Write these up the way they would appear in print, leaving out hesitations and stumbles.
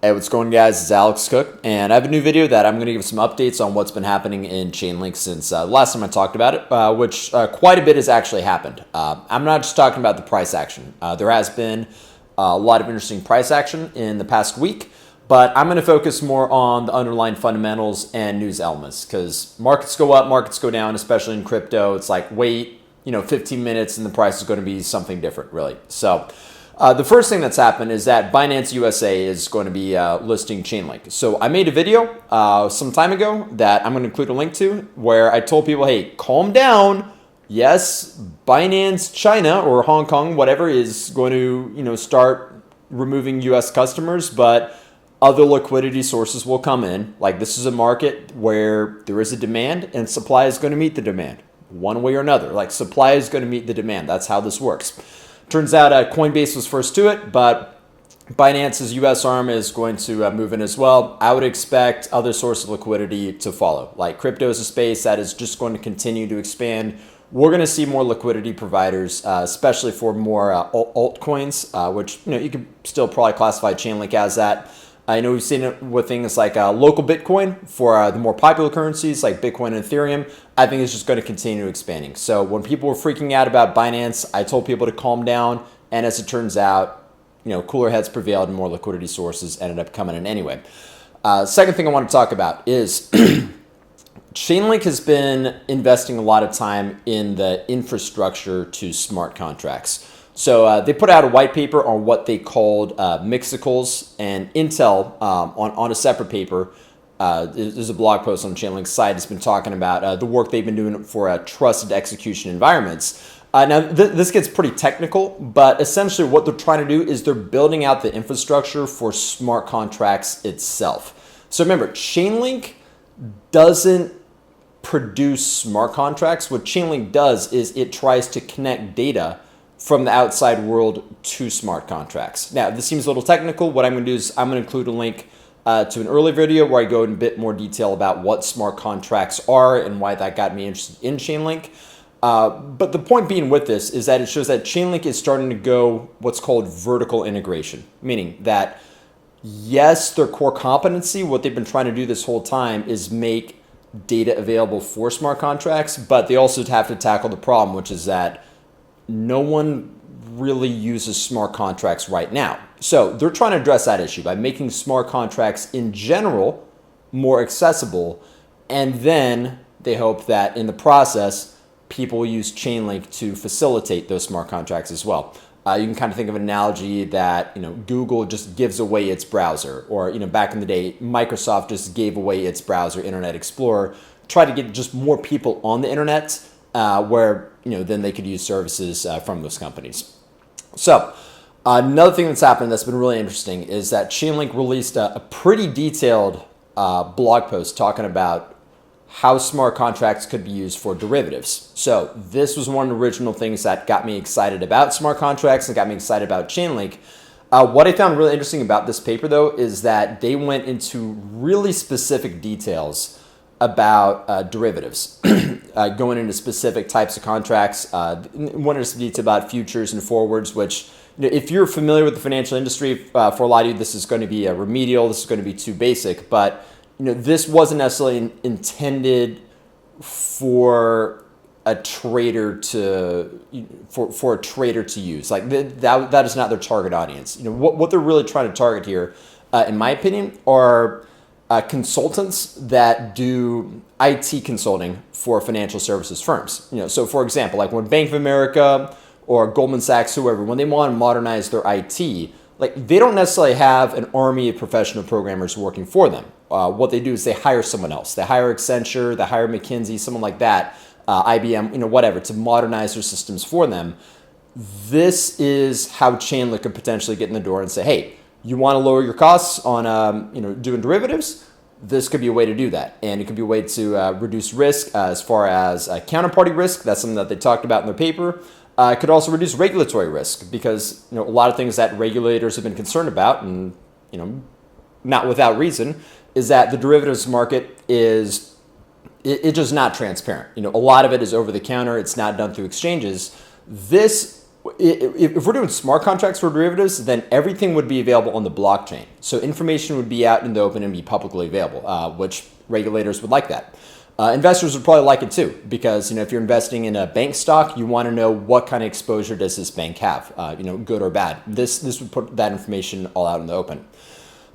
Hey, what's going on, guys? It's Alex Cook, and I have a new video that I'm going to give some updates on what's been happening in Chainlink since last time I talked about it, which quite a bit has actually happened. I'm not just talking about the price action. There has been a lot of interesting price action in the past week, but I'm going to focus more on the underlying fundamentals and news elements because markets go up, markets go down, especially in crypto. It's like, wait, 15 minutes and the price is going to be something different, really. So the first thing that's happened is that Binance USA is going to be listing Chainlink. So I made a video some time ago that I'm going to include a link to where I told people, hey, calm down. Yes, Binance China or Hong Kong, whatever, is going to start removing US customers, but other liquidity sources will come in. Like, this is a market where there is a demand and supply is going to meet the demand one way or another. Like, supply is going to meet the demand. That's how this works. Turns out Coinbase was first to it, but Binance's US arm is going to move in as well. I would expect other sources of liquidity to follow. Like, crypto is a space that is just going to continue to expand. We're going to see more liquidity providers, especially for more altcoins, which you could still probably classify Chainlink as that. I know we've seen it with things like local Bitcoin for the more popular currencies like Bitcoin and Ethereum. I think it's just going to continue expanding. So when people were freaking out about Binance, I told people to calm down. And as it turns out, cooler heads prevailed and more liquidity sources ended up coming in anyway. Second thing I want to talk about is Chainlink has been investing a lot of time in the infrastructure to smart contracts. So they put out a white paper on what they called mixicles, and Intel on a separate paper. There's a blog post on Chainlink's site that's been talking about the work they've been doing for trusted execution environments. Now, this gets pretty technical, but essentially what they're trying to do is they're building out the infrastructure for smart contracts itself. So remember, Chainlink doesn't produce smart contracts. What Chainlink does is it tries to connect data from the outside world to smart contracts. Now, this seems a little technical. What I'm going to do is I'm going to include a link to an earlier video where I go in a bit more detail about what smart contracts are and why that got me interested in Chainlink. But the point being with this is that it shows that Chainlink is starting to go what's called vertical integration, meaning that, yes, their core competency, what they've been trying to do this whole time is make data available for smart contracts, but they also have to tackle the problem, which is that no one really uses smart contracts right now. So they're trying to address that issue by making smart contracts in general more accessible. And then they hope that in the process, people will use Chainlink to facilitate those smart contracts as well. You can kind of think of an analogy that Google just gives away its browser, or back in the day, Microsoft just gave away its browser, Internet Explorer, try to get just more people on the internet where then they could use services from those companies. So another thing that's happened that's been really interesting is that Chainlink released a pretty detailed blog post talking about how smart contracts could be used for derivatives. So this was one of the original things that got me excited about smart contracts and got me excited about Chainlink. What I found really interesting about this paper, though, is that they went into really specific details about derivatives, going into specific types of contracts. One of the details about futures and forwards, which if you're familiar with the financial industry, for a lot of you, this is going to be a remedial. This is going to be too basic, but this wasn't necessarily intended for a trader for a trader to use. Like that is not their target audience. What they're really trying to target here, in my opinion, are consultants that do IT consulting for financial services firms. So for example, like when Bank of America or Goldman Sachs, whoever, when they want to modernize their IT, like they don't necessarily have an army of professional programmers working for them. What they do is they hire someone else. They hire Accenture, they hire McKinsey, someone like that, IBM, whatever, to modernize their systems for them. This is how Chainlink could potentially get in the door and say, hey, you want to lower your costs on doing derivatives? This could be a way to do that. And it could be a way to reduce risk as far as counterparty risk. That's something that they talked about in their paper. It could also reduce regulatory risk because a lot of things that regulators have been concerned about, and not without reason, is that the derivatives market is just not transparent. A lot of it is over the counter. It's not done through exchanges. This if we're doing smart contracts for derivatives, then everything would be available on the blockchain. So information would be out in the open and be publicly available, which regulators would like that. Investors would probably like it too, because if you're investing in a bank stock, you want to know what kind of exposure does this bank have, good or bad. This would put that information all out in the open.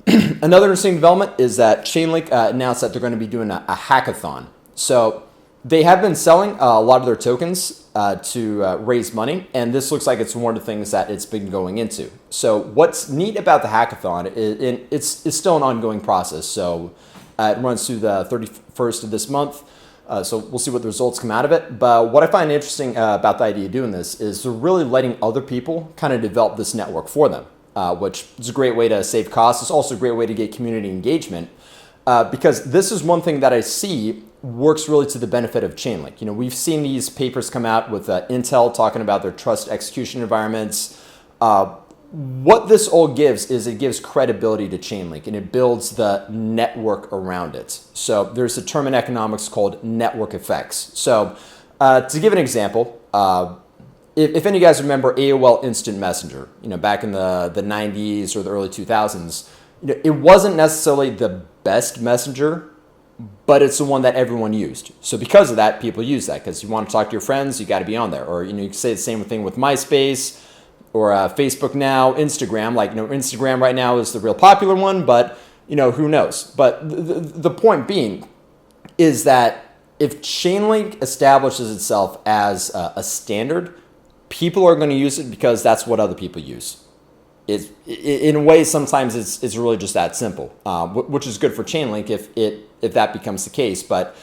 Another interesting development is that Chainlink announced that they're going to be doing a hackathon. So they have been selling a lot of their tokens to raise money, and this looks like it's one of the things that it's been going into. So what's neat about the hackathon is it's still an ongoing process. So it runs through the 31st of this month. So we'll see what the results come out of it. But what I find interesting about the idea of doing this is they're really letting other people kind of develop this network for them, which is a great way to save costs. It's also a great way to get community engagement because this is one thing that I see works really to the benefit of Chainlink. We've seen these papers come out with Intel talking about their trust execution environments. What this all gives is it gives credibility to Chainlink, and it builds the network around it. So there's a term in economics called network effects. So to give an example, if any of you guys remember AOL Instant Messenger, back in the 90s or the early 2000s, it wasn't necessarily the best messenger, but it's the one that everyone used. So because of that, people use that because you want to talk to your friends, you got to be on there. Or you can say the same thing with MySpace or Facebook now, Instagram. Instagram right now is the real popular one, but who knows? But the point being is that if Chainlink establishes itself as a standard, people are going to use it because that's what other people use. In a way, sometimes it's really just that simple, which is good for Chainlink if that becomes the case. But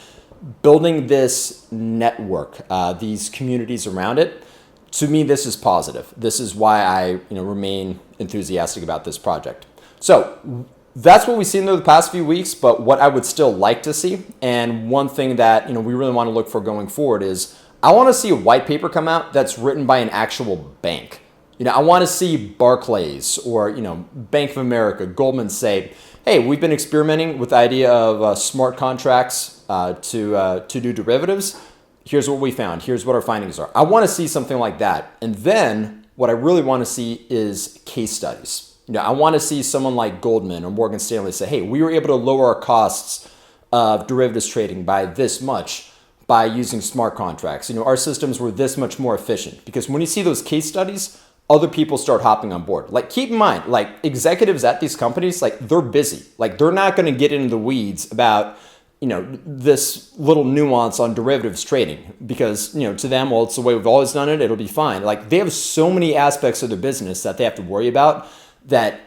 building this network, these communities around it, to me, this is positive. This is why I remain enthusiastic about this project. So that's what we've seen over the past few weeks, but what I would still like to see, and one thing that we really want to look for going forward is I want to see a white paper come out that's written by an actual bank. I want to see Barclays or Bank of America, Goldman say, hey, we've been experimenting with the idea of smart contracts to do derivatives. Here's what we found. Here's what our findings are. I want to see something like that. And then what I really want to see is case studies. I want to see someone like Goldman or Morgan Stanley say, hey, we were able to lower our costs of derivatives trading by this much by using smart contracts. Our systems were this much more efficient. Because when you see those case studies, other people start hopping on board. Keep in mind, executives at these companies, they're busy. They're not going to get into the weeds about this little nuance on derivatives trading because, to them, well, it's the way we've always done it. It'll be fine. They have so many aspects of their business that they have to worry about that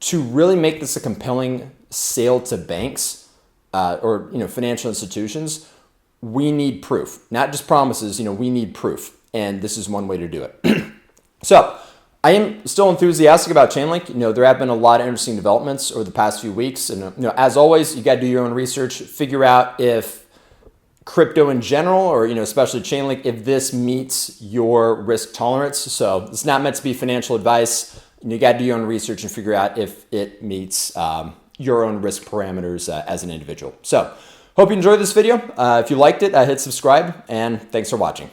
to really make this a compelling sale to banks or, financial institutions, we need proof, not just promises. We need proof. And this is one way to do it. So I am still enthusiastic about Chainlink. There have been a lot of interesting developments over the past few weeks. And, as always, you got to do your own research, figure out if crypto in general, or, especially Chainlink, if this meets your risk tolerance. So it's not meant to be financial advice. You got to do your own research and figure out if it meets your own risk parameters as an individual. So hope you enjoyed this video. If you liked it, hit subscribe, and thanks for watching.